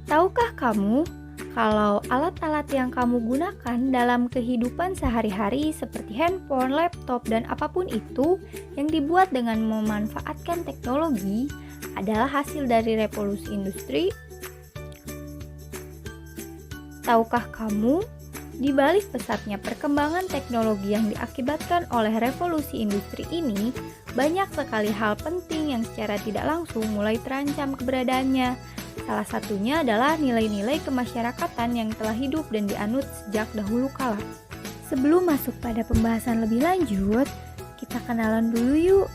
Tahukah kamu kalau alat-alat yang kamu gunakan dalam kehidupan sehari-hari seperti handphone, laptop, dan apapun itu yang dibuat dengan memanfaatkan teknologi adalah hasil dari revolusi industri? Tahukah kamu, di balik pesatnya perkembangan teknologi yang diakibatkan oleh revolusi industri ini, banyak sekali hal penting yang secara tidak langsung mulai terancam keberadaannya. Salah satunya adalah nilai-nilai kemasyarakatan yang telah hidup dan dianut sejak dahulu kala. Sebelum masuk pada pembahasan lebih lanjut, kita kenalan dulu yuk.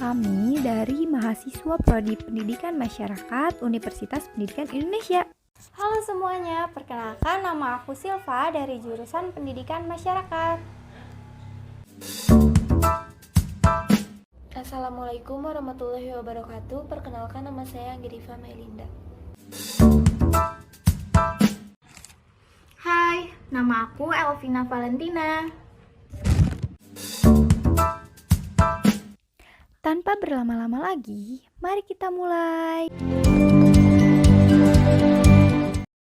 Kami dari mahasiswa Prodi Pendidikan Masyarakat Universitas Pendidikan Indonesia. Halo semuanya, perkenalkan nama aku Silva dari jurusan Pendidikan Masyarakat. Assalamualaikum warahmatullahi wabarakatuh. Perkenalkan nama saya Anggidiva Melinda. Hai, nama aku Elvina Valentina. Tanpa berlama-lama lagi, mari kita mulai.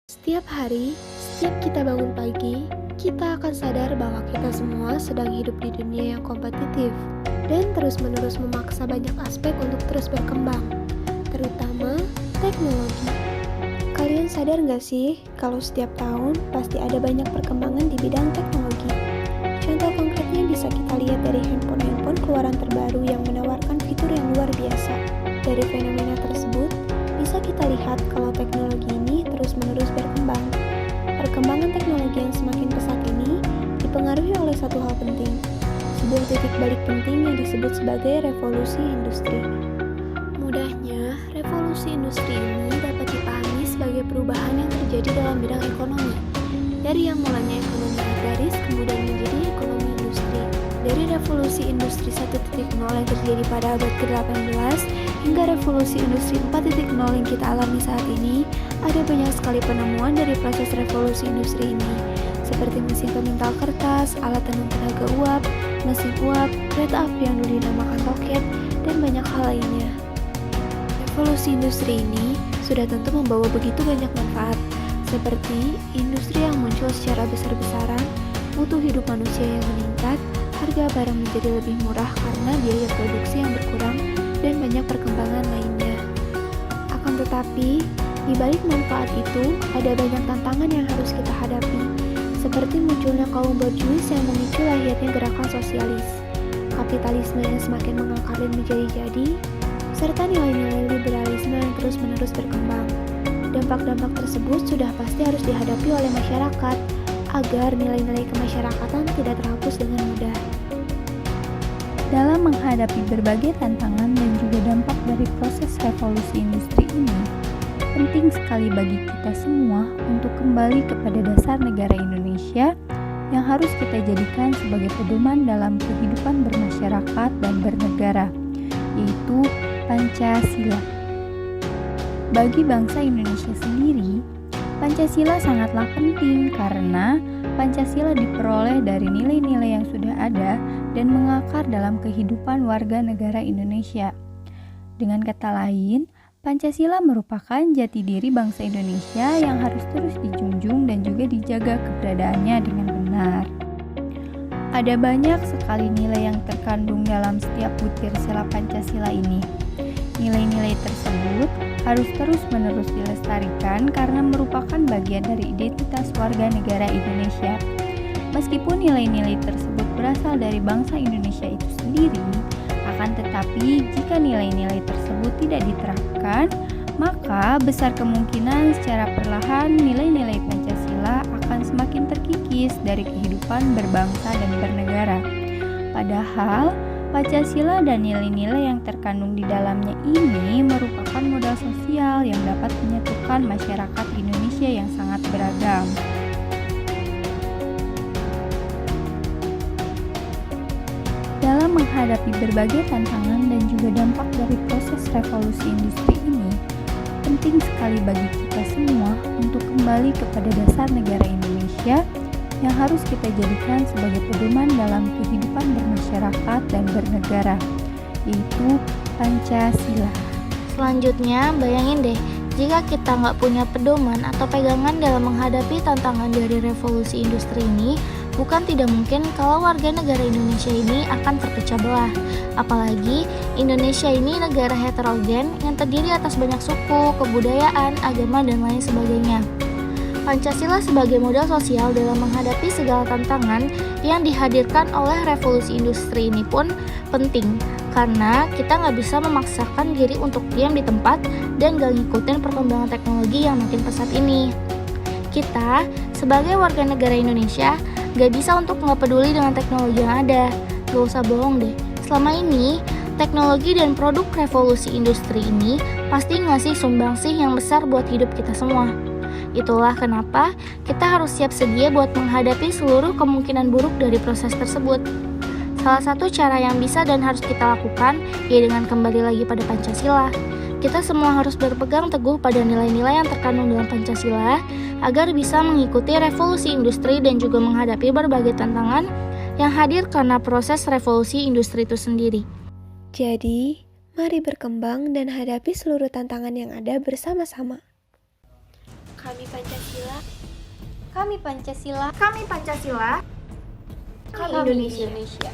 Setiap hari, setiap kita bangun pagi, kita akan sadar bahwa kita semua sedang hidup di dunia yang kompetitif dan terus-menerus memaksa banyak aspek untuk terus berkembang, terutama teknologi. Kalian sadar nggak sih kalau setiap tahun pasti ada banyak perkembangan di bidang teknologi? Contoh konkretnya bisa kita lihat dari handphone keluaran terbaru yang menawarkan fitur yang luar biasa. Dari fenomena tersebut, bisa kita lihat kalau teknologi ini terus-menerus berkembang. Perkembangan teknologi yang semakin pesat ini dipengaruhi oleh satu hal penting, sebuah titik balik penting yang disebut sebagai revolusi industri. Mudahnya, revolusi industri ini dapat dipahami sebagai perubahan yang terjadi dalam bidang ekonomi, dari yang mulanya ekonomi agraris kemudian menjadi ekonomi industri. Dari revolusi industri 1.0 yang terjadi pada abad ke-18 hingga revolusi industri 4.0 yang kita alami saat ini, ada banyak sekali penemuan dari proses revolusi industri ini, seperti mesin pemintal kertas, alat tenun tenaga uap, mesin uap, kereta api yang dulu dinamakan roket, dan banyak hal lainnya. Revolusi industri ini sudah tentu membawa begitu banyak manfaat, seperti industri yang muncul secara besar-besaran, mutu hidup manusia yang meningkat, harga barang menjadi lebih murah karena biaya produksi yang berkurang, dan banyak perkembangan lainnya. Akan tetapi, di balik manfaat itu, ada banyak tantangan yang harus kita hadapi, seperti munculnya kaum borjuis yang memicu lahirnya gerakan sosialis, kapitalisme yang semakin mengakar dan menjadi-jadi, serta nilai-nilai liberalisme yang terus-menerus berkembang. Dampak-dampak tersebut sudah pasti harus dihadapi oleh masyarakat, agar nilai-nilai kemasyarakatan tidak terhapus dengan mudah. Dalam menghadapi berbagai tantangan dan juga dampak dari proses revolusi industri ini, penting sekali bagi kita semua untuk kembali kepada dasar negara Indonesia yang harus kita jadikan sebagai pedoman dalam kehidupan bermasyarakat dan bernegara, yaitu Pancasila. Bagi bangsa Indonesia sendiri, Pancasila sangatlah penting karena Pancasila diperoleh dari nilai-nilai yang sudah ada dan mengakar dalam kehidupan warga negara Indonesia. Dengan kata lain, Pancasila merupakan jati diri bangsa Indonesia yang harus terus dijunjung dan juga dijaga keberadaannya dengan benar. Ada banyak sekali nilai yang terkandung dalam setiap butir sela Pancasila ini. Nilai-nilai tersebut harus terus-menerus dilestarikan karena merupakan bagian dari identitas warga negara Indonesia. Meskipun nilai-nilai tersebut berasal dari bangsa Indonesia itu sendiri, akan tetapi jika nilai-nilai tersebut tidak diterapkan, maka besar kemungkinan secara perlahan nilai-nilai Pancasila akan semakin terkikis dari kehidupan berbangsa dan bernegara. Padahal, Pancasila dan nilai-nilai yang terkandung di dalamnya ini merupakan modal sosial yang dapat menyatukan masyarakat Indonesia yang sangat beragam. Dalam menghadapi berbagai tantangan dan juga dampak dari proses revolusi industri ini, penting sekali bagi kita semua untuk kembali kepada dasar negara Indonesia yang harus kita jadikan sebagai pedoman dalam kehidupan bermasyarakat dan bernegara, yaitu Pancasila. Selanjutnya, bayangin deh, Jika kita nggak punya pedoman atau pegangan dalam menghadapi tantangan dari revolusi industri ini, bukan tidak mungkin kalau warga negara Indonesia ini akan terpecah belah. Apalagi Indonesia ini negara heterogen yang terdiri atas banyak suku, kebudayaan, agama, dan lain sebagainya. Pancasila sebagai modal sosial dalam menghadapi segala tantangan yang dihadirkan oleh revolusi industri ini pun penting, karena kita nggak bisa memaksakan diri untuk diam di tempat dan gak ngikutin perkembangan teknologi yang makin pesat ini. Kita, sebagai warga negara Indonesia, gak bisa untuk nggak peduli dengan teknologi yang ada. Gak usah bohong deh, selama ini, teknologi dan produk revolusi industri ini pasti ngasih sumbangsih yang besar buat hidup kita semua. Itulah kenapa kita harus siap sedia buat menghadapi seluruh kemungkinan buruk dari proses tersebut. Salah satu cara yang bisa dan harus kita lakukan ya dengan kembali lagi pada Pancasila. Kita semua harus berpegang teguh pada nilai-nilai yang terkandung dalam Pancasila agar bisa mengikuti revolusi industri dan juga menghadapi berbagai tantangan yang hadir karena proses revolusi industri itu sendiri. Jadi, mari berkembang dan hadapi seluruh tantangan yang ada bersama-sama. Kami Pancasila. Kami Pancasila. Kami Pancasila. Kami Indonesia.